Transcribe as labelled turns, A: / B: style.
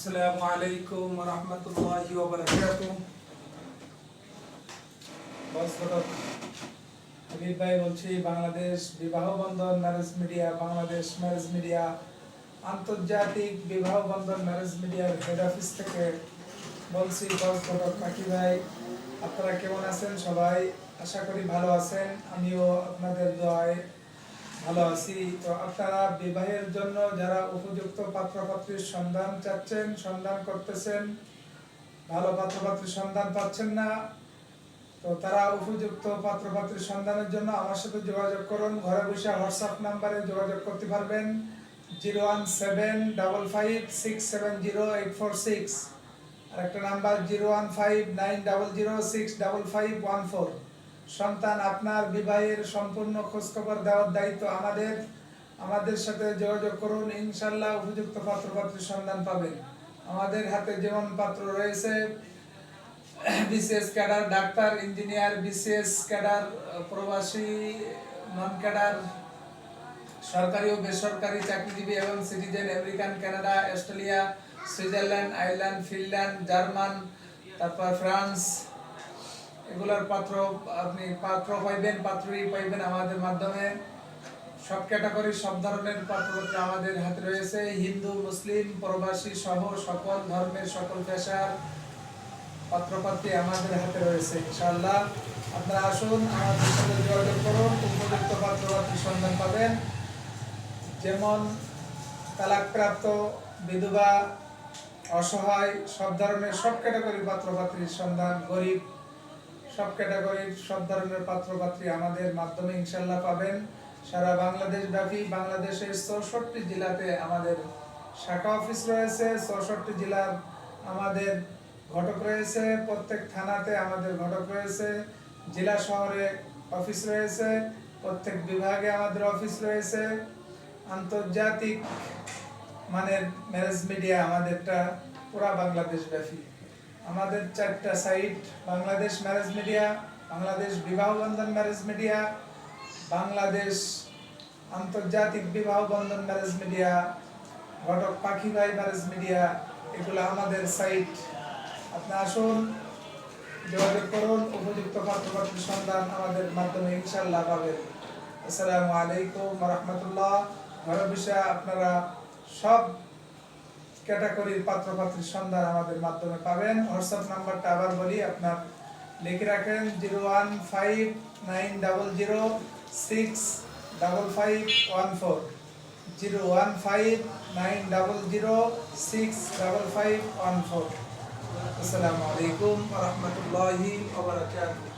A: আসসালামু আলাইকুম ওয়া রাহমাতুল্লাহি ওয়া বারাকাতুহু। হাবিব ভাই বলছি, বাংলাদেশ বিবাহ বন্ধন marriage media, Bangladesh marriage media, আন্তর্জাতিক বিবাহ বন্ধন ম্যারেজ মিডিয়ার হেড অফিস থেকে বলছি। পাখি ভাই, আপনারা কেমন আছেন? সবাই আশা করি ভালো আছেন। আমিও আপনাদের দোয়ায় ভালো আছি। তো আপনারা বিবাহের জন্য যারা উপযুক্ত পাত্রপাত্রীর সন্ধান চাচ্ছেন, সন্ধান করতেছেন, ভালো পাত্রপাত্রীর সন্ধান পাচ্ছেন না, তো তারা উপযুক্ত পাত্রপাত্রীর সন্ধানের জন্য আমার সাথে যোগাযোগ করুন। ঘরে বসে হোয়াটসঅ্যাপ নাম্বারে যোগাযোগ করতে পারবেন 01755670846, আর একটা নাম্বার 01590065514। সন্তান আপনার বিবাহের সম্পূর্ণ খোঁজখবর দেওয়ার দায়িত্ব আমাদের সাথে যোগাযোগ করুন। ইনশাল্লাহ উপযুক্ত পাত্রপাত্রীর সন্ধান পাবেন। আমাদের হাতে যেমন পাত্র রয়েছে BCS cadre, doctor, engineer, BCS cadre, প্রবাসী, নন ক্যাডার, সরকারি ও বেসরকারি চাকরিজীবী এবং citizen, American, Canada, Australia, Switzerland, Ireland, Finland, German, তারপর ফ্রান্স, এগুলোর আপনি পাত্রী পাইবেন আমাদের মাধ্যমে। সব ক্যাটাগরি, সব ধরনের পাত্রপাত্রী আমাদের হাতে রয়েছে। হিন্দু, মুসলিম, প্রবাসী সহ সকল ধর্মের, সকল পেশার পাত্রপাত্রী আমাদের হাতে রয়েছে। ইনশাআল্লাহ আপনারা আসুন, আমাদের সাথে যোগাযোগ করুন, উপযুক্ত পাত্রপাত্রীর সন্ধান পাবেন। যেমন তালাকপ্রাপ্ত, বিধবা, অসহায়, সব ধরনের, সব ক্যাটাগরির পাত্রপাত্রীর সন্ধান, গরিব, সব ক্যাটাগরির, সব ধরনের পাত্রপাত্রী আমাদের মাধ্যমে ইনশাল্লাহ পাবেন। সারা বাংলাদেশ ব্যাপী বাংলাদেশের 64 জেলাতে আমাদের শাখা অফিস রয়েছে। 64 জেলার আমাদের ঘটক রয়েছে। প্রত্যেক থানাতে আমাদের ঘটক রয়েছে। জেলা শহরে অফিস রয়েছে। প্রত্যেক বিভাগে আমাদের অফিস রয়েছে। আন্তর্জাতিক মানের ম্যারেজ মিডিয়া আমাদেরটা পুরা বাংলাদেশ ব্যাপী। আমাদের 4টা সাইট: বাংলাদেশ ম্যারেজ মিডিয়া, বাংলাদেশ বিবাহ বন্ধন ম্যারেজ মিডিয়া, বাংলাদেশ আন্তর্জাতিক বিবাহ বন্ধন ম্যারেজ মিডিয়া, ঘটক পাখি ভাই ম্যারেজ মিডিয়া, এগুলো আমাদের সাইট। আপনি আসুন, যোগাযোগ করুন, উপযুক্ত পাত্রপাত্রীর সন্ধান আমাদের মাধ্যমে ইনশাআল্লাহ পাবেন। আসসালামু আলাইকুম ওয়া রাহমাতুল্লাহ। ঘরে বসে আপনারা সব ক্যাটাগরির পাত্রপাত্রীর সন্ধান আমাদের মাধ্যমে পাবেন। হোয়াটসঅ্যাপ নাম্বারটা আবার বলি, আপনার লিখে রাখেন 01590065514, 01590065514। আসসালামু আলাইকুম ওয়া রাহমাতুল্লাহি ওয়া বারাকাতুহু।